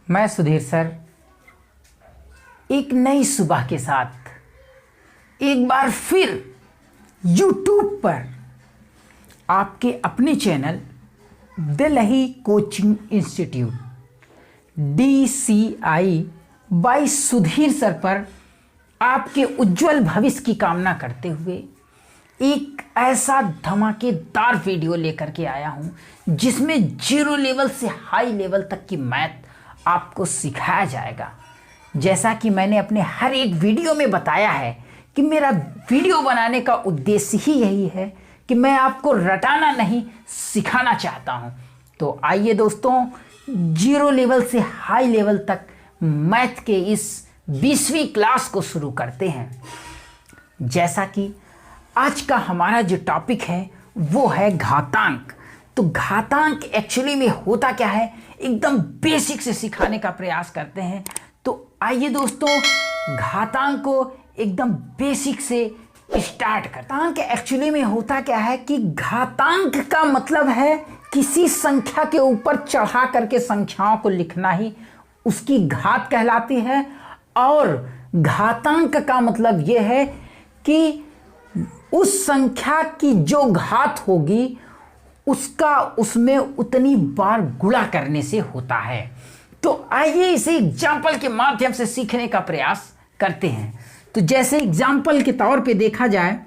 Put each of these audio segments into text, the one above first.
मैं सुधीर सर एक नई सुबह के साथ एक बार फिर YouTube पर आपके अपने channel Delhi coaching institute DCI by Sudhir sir पर आपके उज्जवल भविष्य की कामना करते हुए एक ऐसा धमाकेदार वीडियो लेकर के आया हूं जिसमें 0 लेवल से हाई लेवल तक की मैथ आपको सिखाया जाएगा। जैसा कि मैंने अपने हर एक वीडियो में बताया है कि मेरा वीडियो बनाने का उद्देश्य ही यही है कि मैं आपको रटाना नहीं सिखाना चाहता हूं। तो आइए दोस्तों 0 लेवल से हाई लेवल तक मैथ के इस 20वीं क्लास को शुरू करते हैं। जैसा कि आज का हमारा जो टॉपिक है वो है घातांक। तो घातांक एक्चुअली में होता क्या है एकदम बेसिक से सिखाने का प्रयास करते हैं। तो आइए दोस्तों घातांक को एकदम बेसिक से स्टार्ट करते हैं। घातांक एक्चुअली में होता क्या है कि घातांक का मतलब है किसी संख्या के ऊपर चढ़ा करके संख्याओं को लिखना ही उसकी घात कहलाती है। और घातांक का मतलब यह है कि उस संख्या की जो घात होगी उसका उसमें उतनी बार गुणा करने से होता है। तो आइए इसे एग्जाम्पल के माध्यम से सीखने का प्रयास करते हैं। तो जैसे एग्जाम्पल के तौर पे देखा जाए,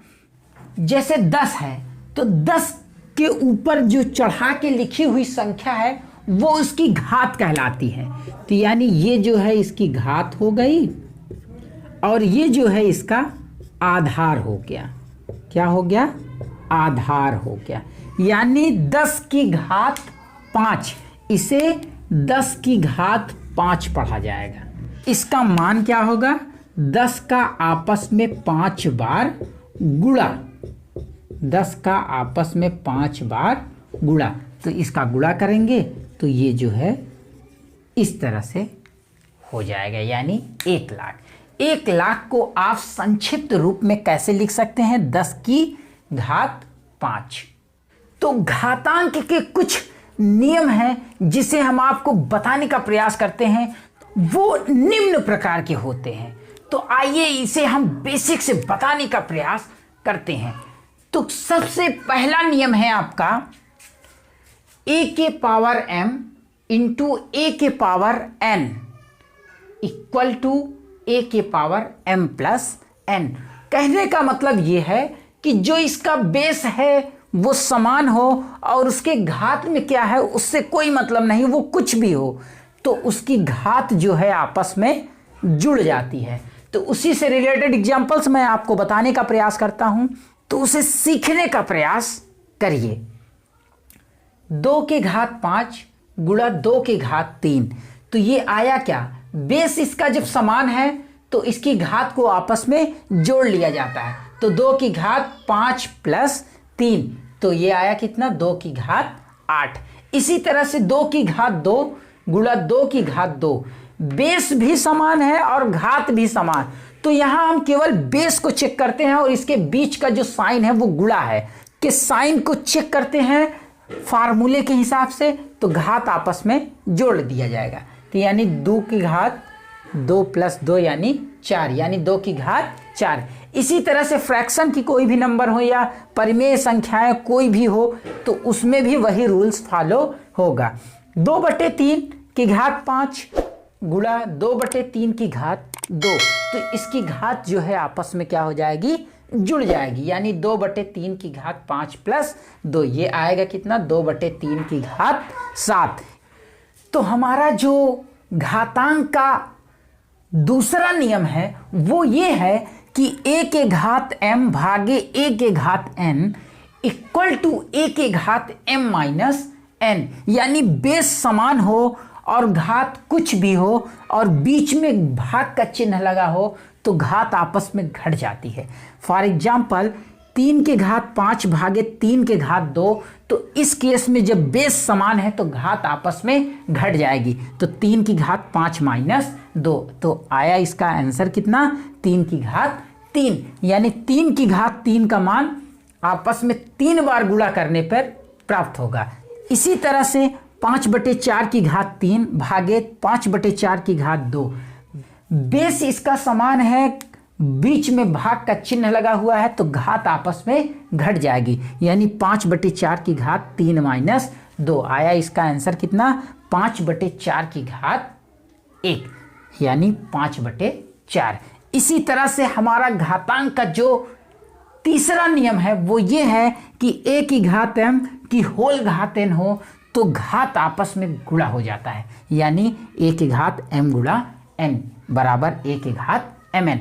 जैसे 10 है तो 10 के ऊपर जो चढ़ा के लिखी हुई संख्या है वो उसकी घात कहलाती है। तो यानी ये जो है इसकी घात हो गई और ये जो है इसका आधार हो गया। क्या हो गया? आधार हो गया। यानी 10 की घात 5, इसे 10 की घात 5 पढ़ा जाएगा। इसका मान क्या होगा? 10 का आपस में 5 बार गुणा। 10 का आपस में 5 बार गुणा। तो इसका गुणा करेंगे तो ये जो है इस तरह से हो जाएगा, यानी 1 लाख। 1 लाख को आप संक्षिप्त रूप में कैसे लिख सकते हैं? 10 की घात 5। तो घातांक के कुछ नियम हैं जिसे हम आपको बताने का प्रयास करते हैं, वो निम्न प्रकार के होते हैं। तो आइए इसे हम बेसिक से बताने का प्रयास करते हैं। तो सबसे पहला नियम है आपका a के पावर m इंटू a के power n equal to a के पावर m प्लस n। कहने का मतलब यह है कि जो इसका बेस है वो समान हो और उसके घात में क्या है उससे कोई मतलब नहीं, वो कुछ भी हो तो उसकी घात जो है आपस में जुड़ जाती है। तो उसी से रिलेटेड एग्जांपल्स मैं आपको बताने का प्रयास करता हूं, तो उसे सीखने का प्रयास करिए। 2 के घात 5 गुणा 2 के घात 3। तो ये आया क्या? बेस इसका जब समान है तो इसकी घात को आपस में जोड़ लिया जाता है। तो 2 की घात 5 प्लस 3, तो ये आया कितना? 2 की घात 8। इसी तरह से 2 की घात 2 गुणा 2 की घात 2। बेस भी समान है और घात भी समान, तो यहां हम केवल बेस को चेक करते हैं और इसके बीच का जो साइन है वो गुणा है कि साइन को चेक करते हैं फार्मूले के हिसाब से, तो घात आपस में जोड़ दिया जाएगा। तो यानी 2 की घात 2 प्लस 2 यानी 4, यानी 2 की घात 4। इसी तरह से फ्रैक्शन की कोई भी नंबर हो या परिमेय संख्याएं कोई भी हो तो उसमें भी वही रूल्स फॉलो होगा। 2/3 की घात 5 गुणा 2/3 की घात 2। तो इसकी घात जो है आपस में क्या हो जाएगी? जुड़ जाएगी, यानी 2/3 की घात 5 प्लस 2, ये आएगा कितना? 2/3 की घात 7। तो हमारा जो घातांक का दूसरा नियम है वो ये है कि a के घात m भागे a के घात n इक्वल टू a के घात m माइनस n। यानी बेस समान हो और घात कुछ भी हो और बीच में भाग का चिन्ह लगा हो तो घात आपस में घट जाती है। फॉर एग्जाम्पल 3 के घात 5 भागे 3 के घात 2, तो इस केस में जब बेस समान है तो घात आपस में घट जाएगी। तो 3 की घात 5 माइनस 2, तो आया इसका आंसर कितना? 3 की घात 3। यानी 3 की घात 3 का मान आपस में 3 बार गुणा करने पर प्राप्त होगा। इसी तरह से 5/4 की घात 3 भागे 5/4 की घात 2। बेस इसका समान है, बीच में भाग का चिन्ह लगा हुआ है, तो घात आपस में घट जाएगी, यानी 5/4 की घात 3 माइनस 2 आया। इसका आंसर कितना? 5/4 की घात 1, यानी 5/4। इसी तरह से हमारा घातांक का जो तीसरा नियम है वो ये है कि a की घात m की होल घात n हो तो घात आपस में गुणा हो जाता है, यानी a की घात m गुणा n बराबर a की घात mn।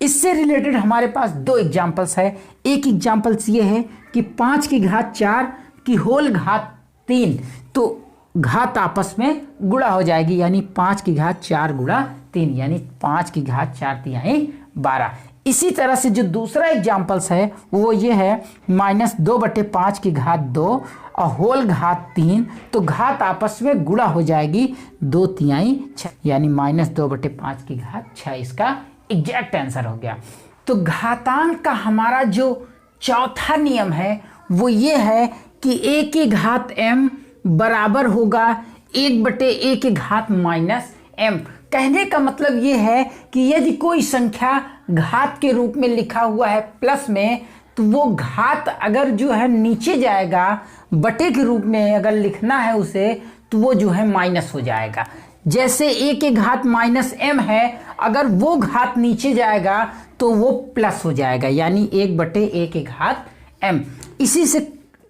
इससे रिलेटेड हमारे पास दो एग्जाम्पल्स है। एक एग्जाम्पल्स ये है कि 5 की घात 4 की होल घात 3, तो घात आपस में गुणा हो जाएगी, यानी 5 की घात 4 गुणा 3, यानी 5 की घात 4 तिहाई 12। इसी तरह से जो दूसरा एग्जाम्पल्स है वो ये है -2/5 की घात 2 और होल घात 3, तो घात आपस में गुणा हो जाएगी 2 तिहाई 6, यानी -2/5 की घात 6 इसका एग्जैक्ट आंसर हो गया। तो घातांक का हमारा जो चौथा नियम है वो ये है कि a की घात m बराबर होगा 1/a की घात -m। कहने का मतलब ये है कि यदि कोई संख्या घात के रूप में लिखा हुआ है प्लस में, तो वो घात अगर जो है नीचे जाएगा, बटे के रूप में अगर लिखना है उसे, तो वो जो है माइनस हो जाएगा। जैसे a की घात -m है, अगर वो घात नीचे जाएगा तो वो प्लस हो जाएगा, यानी 1/a की घात m। इसी से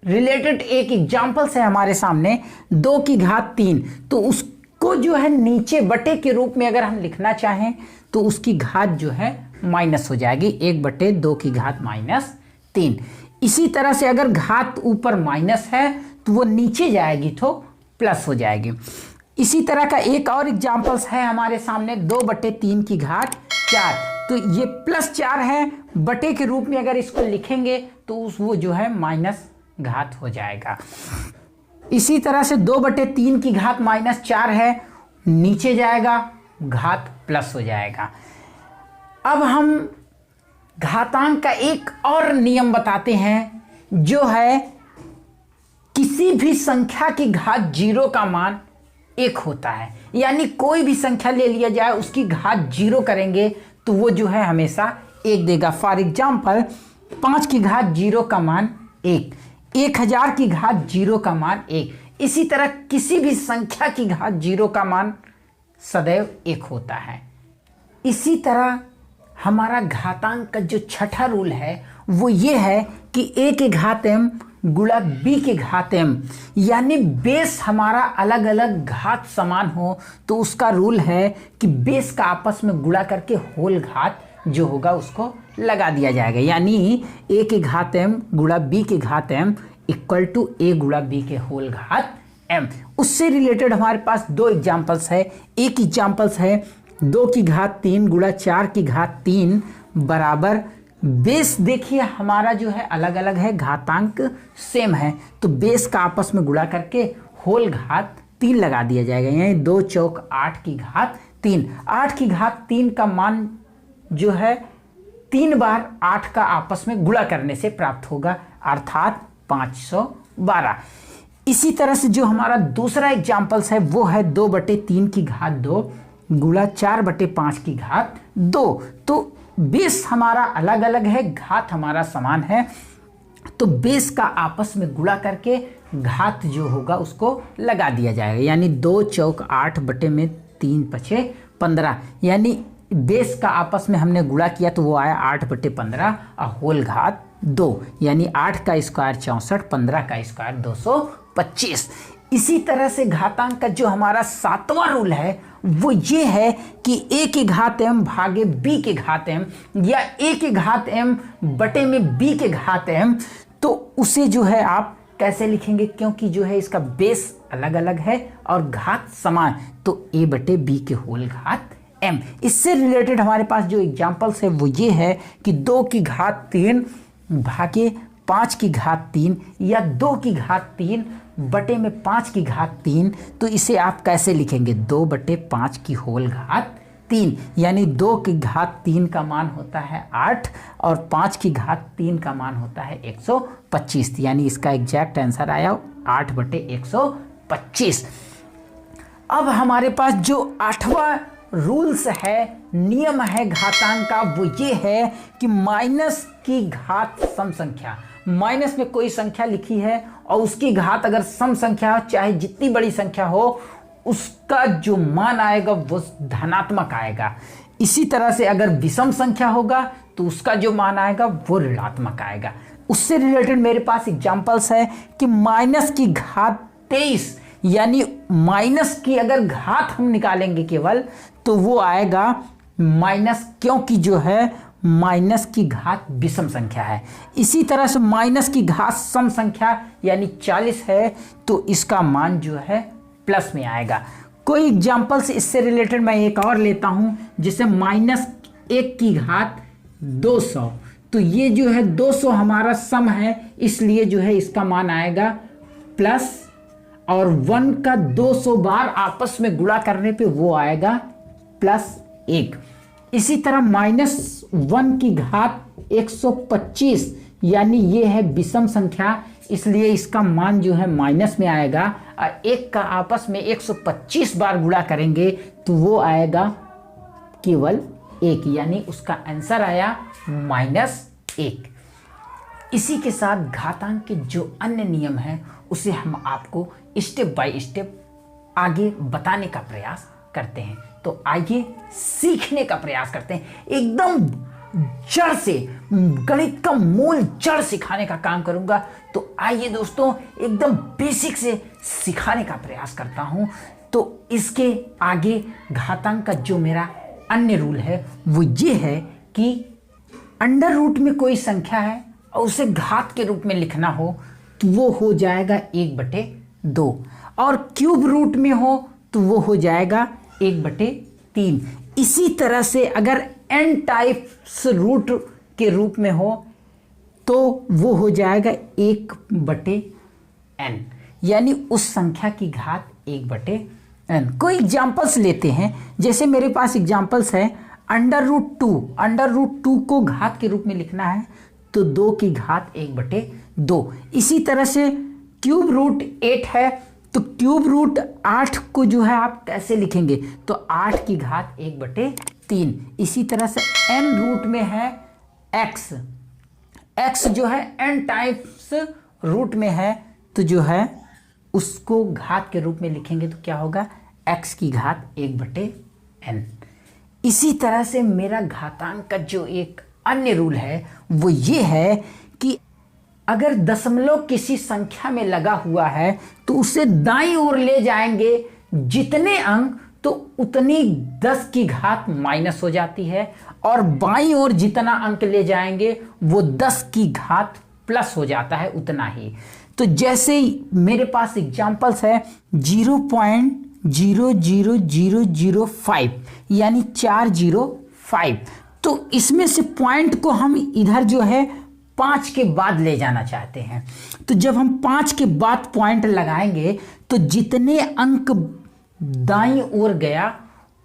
रिलेटेड एक एग्जाम्पल है हमारे सामने 2 की घात 3, तो उसको जो है नीचे बटे के रूप में अगर हम लिखना चाहें तो उसकी घात जो है माइनस हो जाएगी, 1/2 की घात -3। इसी तरह से अगर घात ऊपर माइनस है तो वो नीचे जाएगी तो प्लस हो जाएगी। इसी तरह का एक और एग्जाम्पल्स है हमारे सामने 2/3 की घात 4, तो ये +4 है, बटे के रूप में अगर इसको लिखेंगे तो वो जो है माइनस घात हो जाएगा। इसी तरह से 2/3 की घात -4 है, नीचे जाएगा, घात प्लस हो जाएगा। अब हम घातांक का एक और नियम बताते हैं, जो है किसी भी संख्या की घात 0 का मान 1 होता है, यानी कोई भी संख्या ले लिया जाए उसकी घात 0 करेंगे तो वो जो है हमेशा 1 देगा। फॉर एग्जाम्पल 5 की घात 0 का मान 1, 1000 की घात 0 का मान 1। इसी तरह किसी भी संख्या की घात 0 का मान सदैव 1 होता है। इसी तरह हमारा घातांक का जो छठा रूल है वो ये है कि a की घात m गुणा b की घात m, यानी बेस हमारा अलग अलग घात समान हो तो उसका रूल है कि बेस का आपस में गुणा करके होल घात जो होगा उसको लगा दिया जाएगा, यानी a की घात m गुणा b की घात m इक्वल टू a गुणा b के होल घात m। उससे रिलेटेड हमारे पास दो एग्जाम्पल्स है। एक एग्जाम्पल्स है 2 की घात 3 गुणा 4 की घात 3 बराबर, बेस देखिए हमारा जो है अलग अलग है, घातांक सेम है, तो बेस का आपस में गुणा करके होल घात 3 लगा दिया जाएगा, यानी 2 चौक 8 की घात 3। 8 की घात 3 का मान जो है 3 बार 8 का आपस में गुणा करने से प्राप्त होगा, अर्थात 512। इसी तरह से जो हमारा दूसरा एग्जाम्पल्स है वो है 2/3 की घात 2 गुणा 4/5 की घात 2। तो बेस हमारा अलग अलग है, घात हमारा समान है, तो बेस का आपस में गुणा करके घात जो होगा उसको लगा दिया जाएगा, यानी 2 चौक 8 बटे में 3 पछे 15, यानी बेस का आपस में हमने गुणा किया तो वो आया 8/15 और होल घात 2, यानी 8 का स्क्वायर 64, 15 का स्क्वायर 225। इसी तरह से घातांक का जो हमारा सातवां रूल है वो ये है कि a की घात m भागे b की घात m, या a की घात m बटे में b के घात m, तो उसे जो है आप कैसे लिखेंगे, क्योंकि जो है इसका बेस अलग अलग है और घात समान, तो a/b के होल घात m। इससे रिलेटेड हमारे पास जो एग्जाम्पल्स है वो ये है कि 2 की घात 3 भागे 5 की घात 3, या 2 की घात 3 बटे में 5 की घात 3, तो इसे आप कैसे लिखेंगे, 2/5 की होल घात 3, यानी 2 की घात 3 का मान होता है 8 और 5 की घात 3 का मान होता है 125, यानी इसका एग्जैक्ट आंसर आया 8/125। 25। अब हमारे पास जो 8वां रूल्स है, नियम है घातांक का, वो ये है कि माइनस की घात सम संख्या, माइनस में कोई संख्या लिखी है और उसकी घात अगर सम संख्या हो, चाहे जितनी बड़ी संख्या हो, उसका जो मान आएगा वो धनात्मक आएगा। इसी तरह से अगर विषम संख्या होगा तो उसका जो मान आएगा वो ऋणात्मक आएगा। उससे रिलेटेड मेरे पास एग्जांपल्स है कि माइनस की घात 23, यानी माइनस की अगर घात हम निकालेंगे केवल तो वो आएगा माइनस, क्योंकि जो है माइनस की घात विषम संख्या है। इसी तरह से माइनस की घात सम संख्या यानी 40 है तो इसका मान जो है प्लस में आएगा। कोई एग्जांपल्स इससे रिलेटेड मैं एक और लेता हूं, जैसे -1 की घात 200, तो ये जो है 200 हमारा सम है, इसलिए जो है इसका मान आएगा प्लस, और 1 का 200 बार आपस में गुणा करने पे वो आएगा +1। इसी तरह -1 की घात 125, यानी ये है विषम संख्या, इसलिए इसका मान जो है माइनस में आएगा, और 1 का आपस में 125 बार गुणा करेंगे तो वो आएगा केवल 1, यानी उसका आंसर आया -1। इसी के साथ घातांक के जो अन्य नियम हैं उसे हम आपको स्टेप बाय स्टेप आगे बताने का प्रयास करते हैं। तो आइए सीखने का प्रयास करते हैं। एकदम जड़ से, गणित का मूल जड़ सिखाने का काम करूंगा। तो आइए दोस्तों, एकदम बेसिक से सिखाने का प्रयास करता हूं। तो इसके आगे घातांक का जो मेरा अन्य रूल है वो ये है कि अंडर रूट में कोई संख्या है और उसे घात के रूप में लिखना हो तो वो हो जाएगा 1/2, और क्यूब रूट में हो तो वो हो जाएगा 1/3। इसी तरह से अगर n टाइप्स रूट के रूप में हो तो वो हो जाएगा 1/n, यानी उस संख्या की घात 1/n। कोई एग्जांपल्स लेते हैं, जैसे मेरे पास एग्जांपल्स है √2 को घात के रूप में लिखना है तो 2 की घात 1/2। इसी तरह से क्यूब रूट 8 है तो क्यूब रूट 8 को जो है आप कैसे लिखेंगे, तो 8 की घात 1/3। इसी तरह से n रूट में है x जो है n टाइप्स रूट में है तो जो है उसको घात के रूप में लिखेंगे तो क्या होगा, x की घात 1/n। इसी तरह से मेरा घातांक का जो एक अन्य रूल है वो ये है कि अगर दशमलव किसी संख्या में लगा हुआ है तो उसे दाईं ओर ले जाएंगे जितने अंक तो उतनी 10 की घात माइनस हो जाती है, और बाईं ओर जितना अंक ले जाएंगे वो 10 की घात प्लस हो जाता है उतना ही। तो जैसे मेरे पास एग्जांपल्स है 0.00005 यानी 405, तो इसमें से पॉइंट को हम इधर जो है 5 के बाद ले जाना चाहते हैं। तो जब हम 5 के बाद पॉइंट लगाएंगे तो जितने अंक दाईं ओर गया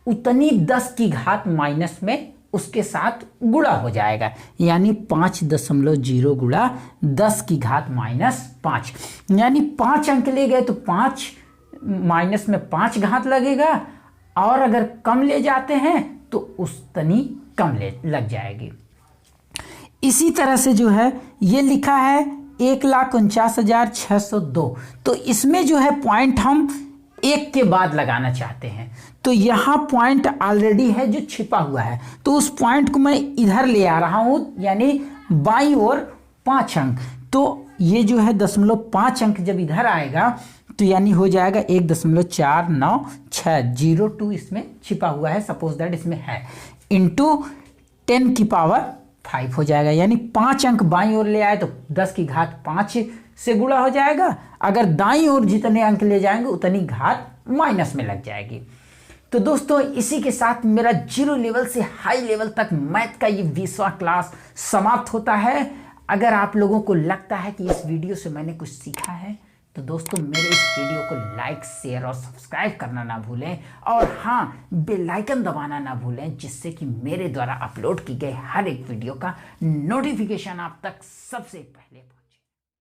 उतनी 10 की घात माइनस में उसके साथ गुणा हो जाएगा, यानी 5.0 गुणा 10 की घात -5, यानी 5 अंक ले गए तो 5 माइनस में 5 घात लगेगा, और अगर कम ले जाते हैं तो उतनी कम लग जाएगी। इसी तरह से जो है ये लिखा है 1,49,602, तो इसमें जो है पॉइंट हम 1 के बाद लगाना चाहते हैं। तो यहाँ पॉइंट ऑलरेडी है जो छिपा हुआ है, तो उस पॉइंट को मैं इधर ले आ रहा हूँ, यानी बाईं ओर 5 अंक। तो ये जो है 0.5 अंक जब इधर आएगा तो यानी हो जाएगा 1.49602 इसमें छिपा हुआ है, सपोज दैट इसमें है, इंटू 10 की पावर 5 हो जाएगा, यानी 5 अंक बाईं ओर ले आए तो 10 की घात 5 से गुणा हो जाएगा, अगर दाईं ओर जितने अंक ले जाएंगे उतनी घात माइनस में लग जाएगी। तो दोस्तों इसी के साथ मेरा 0 लेवल से हाई लेवल तक मैथ का ये 20वां क्लास समाप्त होता है। अगर आप लोगों को लगता है कि इस वीडियो से मैंने कुछ सीखा है तो दोस्तों मेरे इस वीडियो को लाइक, शेयर और सब्सक्राइब करना ना भूलें, और हाँ, बेल आइकन दबाना ना भूलें, जिससे कि मेरे द्वारा अपलोड की गई हर एक वीडियो का नोटिफिकेशन आप तक सबसे पहले